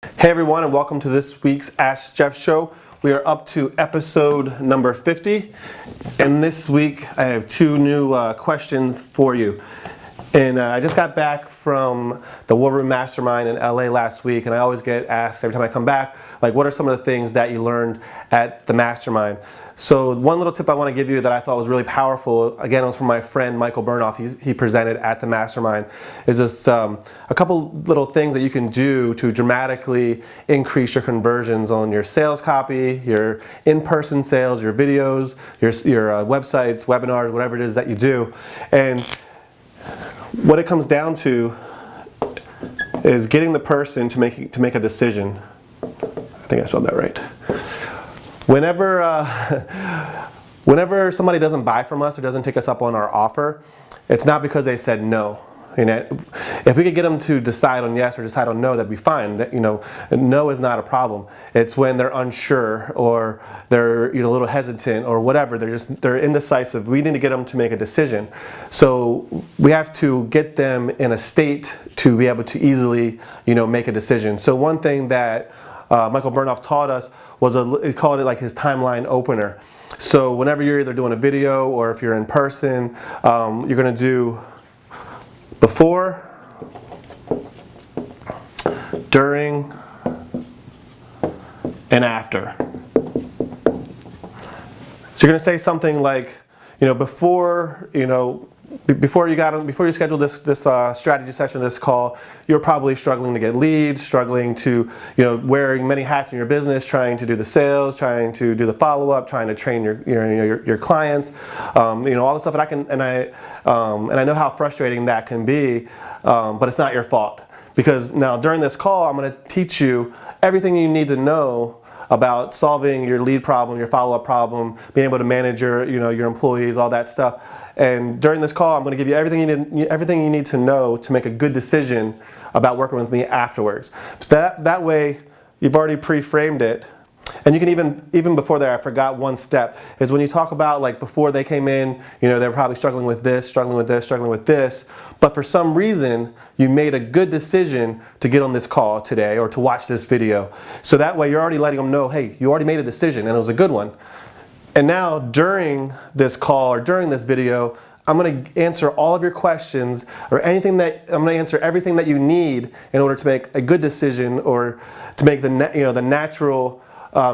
Hey everyone, and welcome to this week's Ask Jeff show. We are up to episode number 50, and this week I have two new questions for you. And I just got back from the War Room Mastermind in LA last week, and I always get asked every time I come back, like, what are some of the things that you learned at the Mastermind? So one little tip I want to give you that I thought was really powerful, again, it was from my friend Michael Burnoff. He presented at the Mastermind, is just a couple little things that you can do to dramatically increase your conversions on your sales copy, your in-person sales, your videos, your websites, webinars, whatever it is that you do. And what it comes down to is getting the person to make a decision. I think I spelled that right. Whenever somebody doesn't buy from us or doesn't take us up on our offer, it's not because they said no. If we could get them to decide on yes or decide on no, that'd be fine. No is not a problem. It's when they're unsure or they're a little hesitant or whatever. They're indecisive. We need to get them to make a decision. So we have to get them in a state to be able to easily make a decision. So one thing that Michael Burnoff taught us was he called it like his timeline opener. So whenever you're either doing a video or if you're in person, you're going to do before, during, and after. So you're going to say something like, before you schedule this strategy session, this call, you're probably struggling to get leads, struggling to, wearing many hats in your business, trying to do the sales, trying to do the follow-up, trying to train your clients, all the stuff that I know how frustrating that can be, but it's not your fault. Because now during this call, I'm going to teach you everything you need to know about solving your lead problem, your follow-up problem, being able to manage your employees, all that stuff. And during this call, I'm going to give you everything you need to know to make a good decision about working with me afterwards. So that way, you've already pre-framed it. And you can even before there, I forgot one step, is when you talk about like before they came in, they're probably struggling with this, struggling with this, struggling with this. But for some reason, you made a good decision to get on this call today or to watch this video. So that way you're already letting them know, hey, you already made a decision and it was a good one. And now during this call or during this video, I'm going to answer all of your questions or I'm going to answer everything that you need in order to make a good decision or to make the natural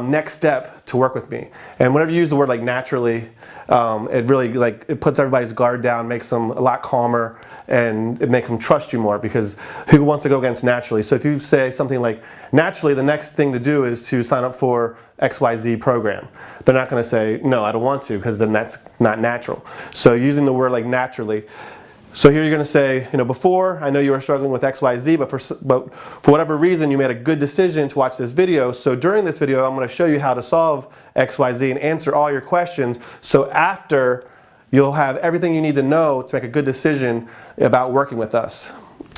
next step to work with me. And whenever you use the word like naturally, it really it puts everybody's guard down, makes them a lot calmer, and it makes them trust you more, because who wants to go against naturally? So if you say something like, naturally the next thing to do is to sign up for XYZ program, they're not going to say, no, I don't want to, because then that's not natural. So using the word like naturally. So here you're going to say, before, I know you were struggling with XYZ, but for whatever reason, you made a good decision to watch this video. So during this video, I'm going to show you how to solve XYZ and answer all your questions. So after, you'll have everything you need to know to make a good decision about working with us.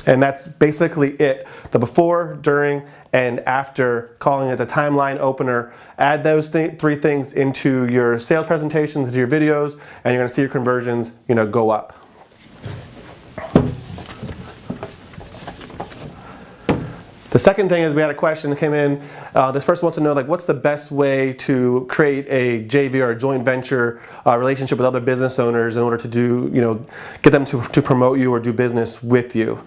And that's basically it. The before, during, and after, calling it the timeline opener. Add those three things into your sales presentations, into your videos, and you're going to see your conversions, go up. The second thing is we had a question that came in. This person wants to know, what's the best way to create a JV or a joint venture relationship with other business owners in order to get them to promote you or do business with you.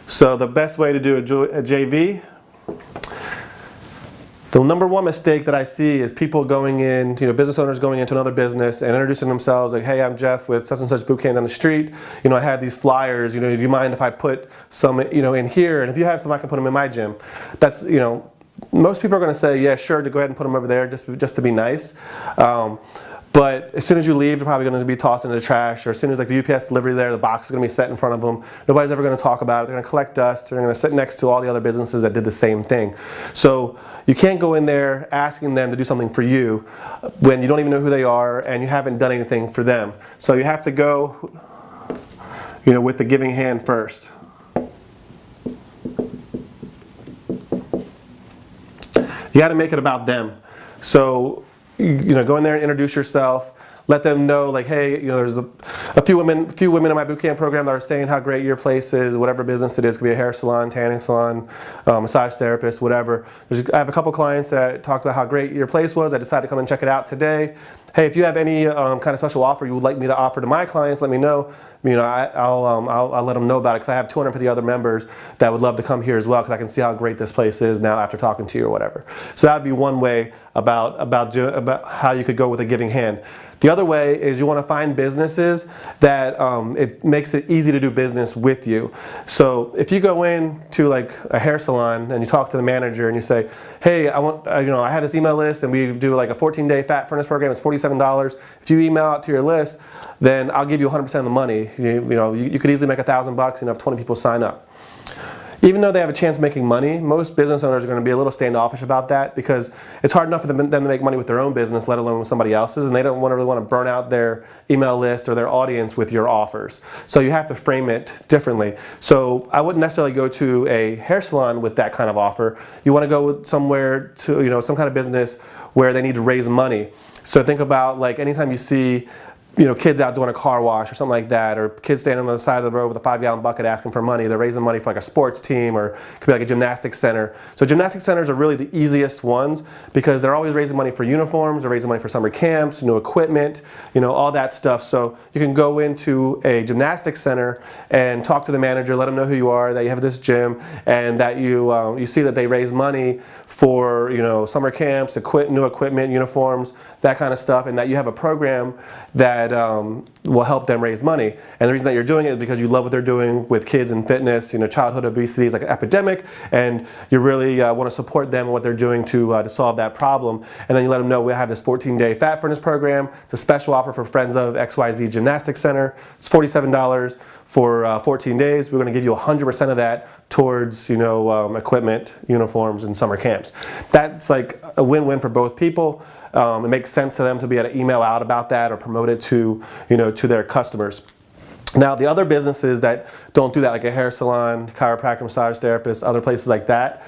So the best way to do a JV, the number one mistake that I see is people going in, business owners going into another business and introducing themselves like, hey, I'm Jeff with such and such boot camp down the street. I had these flyers, do you mind if I put some, in here? And if you have some, I can put them in my gym. That's, most people are going to say, yeah, sure, to go ahead and put them over there just to be nice. But as soon as you leave, they're probably going to be tossed into the trash, or as soon as the UPS delivery there, the box is going to be set in front of them. Nobody's ever going to talk about it. They're going to collect dust. They're going to sit next to all the other businesses that did the same thing. So you can't go in there asking them to do something for you when you don't even know who they are and you haven't done anything for them. So you have to go, with the giving hand first. You got to make it about them. So, go in there and introduce yourself. let them know like, hey, there's a few women in my boot camp program that are saying how great your place is, whatever business it is. It could be a hair salon, tanning salon, massage therapist, whatever. I have a couple clients that talked about how great your place was. I decided to come and check it out today. Hey, if you have any kind of special offer you would like me to offer to my clients, let me know. I'll let them know about it, because I have 250 other members that would love to come here as well, because I can see how great this place is now after talking to you or whatever. So that would be one way about how you could go with a giving hand. The other way is you want to find businesses that it makes it easy to do business with you. So if you go in to like a hair salon and you talk to the manager and you say, hey, I have this email list and we do like a 14-day fat furnace program. It's $47. If you email out to your list, then I'll give you 100% of the money. You could easily make $1,000 if 20 people sign up. Even though they have a chance of making money, most business owners are going to be a little standoffish about that, because it's hard enough for them to make money with their own business, let alone with somebody else's, and they don't really want to burn out their email list or their audience with your offers. So you have to frame it differently. So I wouldn't necessarily go to a hair salon with that kind of offer. You want to go somewhere to some kind of business where they need to raise money. So think about like anytime you see kids out doing a car wash or something like that, or kids standing on the side of the road with a 5-gallon bucket asking for money. They're raising money for like a sports team, or it could be like a gymnastics center. So gymnastics centers are really the easiest ones, because they're always raising money for uniforms, they're raising money for summer camps, new equipment, all that stuff. So you can go into a gymnastics center and talk to the manager, let them know who you are, that you have this gym, and that you see that they raise money for summer camps, new equipment, uniforms, that kind of stuff, and that you have a program that will help them raise money. And the reason that you're doing it is because you love what they're doing with kids and fitness. Childhood obesity is like an epidemic, and you really want to support them and what they're doing to solve that problem. And then you let them know we have this 14-day fat furnace program. It's a special offer for friends of XYZ Gymnastics Center. It's $47 for 14 days. We're going to give you 100% of that towards equipment, uniforms, and summer camps. That's like a win-win for both people. It makes sense to them to be able to email out about that or promote it to their customers. Now, the other businesses that don't do that, like a hair salon, chiropractor, massage therapist, other places like that,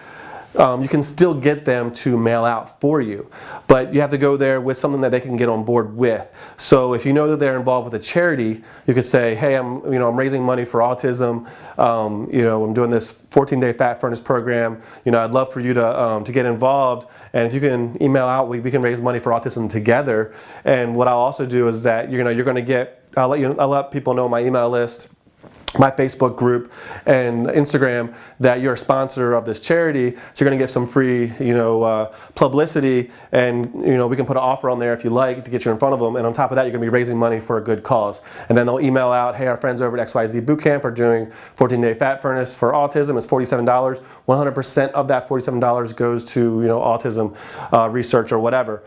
you can still get them to mail out for you, but you have to go there with something that they can get on board with. So if you know that they're involved with a charity, you could say, hey, I'm raising money for autism. I'm doing this 14-day fat furnace program. I'd love for you to get involved, and if you can email out, we can raise money for autism together. And what I'll also do is that you're going to get, I'll let people know my email list, my Facebook group, and Instagram, that you're a sponsor of this charity, so you're going to get some free publicity, and we can put an offer on there if you like to get you in front of them. And on top of that, you're going to be raising money for a good cause. And then they'll email out, hey, our friends over at XYZ Bootcamp are doing 14-day fat furnace for autism. It's $47. 100% of that $47 goes to autism research or whatever.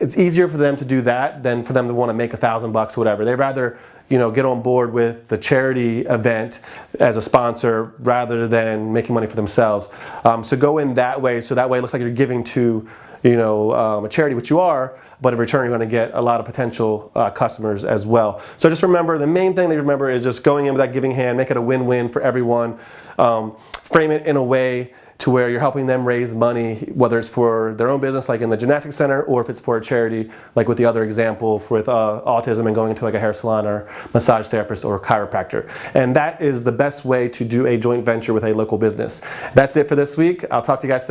It's easier for them to do that than for them to want to make $1,000 or whatever. They'd rather get on board with the charity event as a sponsor rather than making money for themselves. So go in that way, so that way it looks like you're giving to a charity, which you are, but in return you're going to get a lot of potential customers as well. So just remember, the main thing to remember is just going in with that giving hand, make it a win-win for everyone. Frame it in a way to where you're helping them raise money, whether it's for their own business like in the gymnastics center, or if it's for a charity like with the other example with autism and going into like a hair salon or massage therapist or chiropractor. And that is the best way to do a joint venture with a local business. That's it for this week. I'll talk to you guys soon.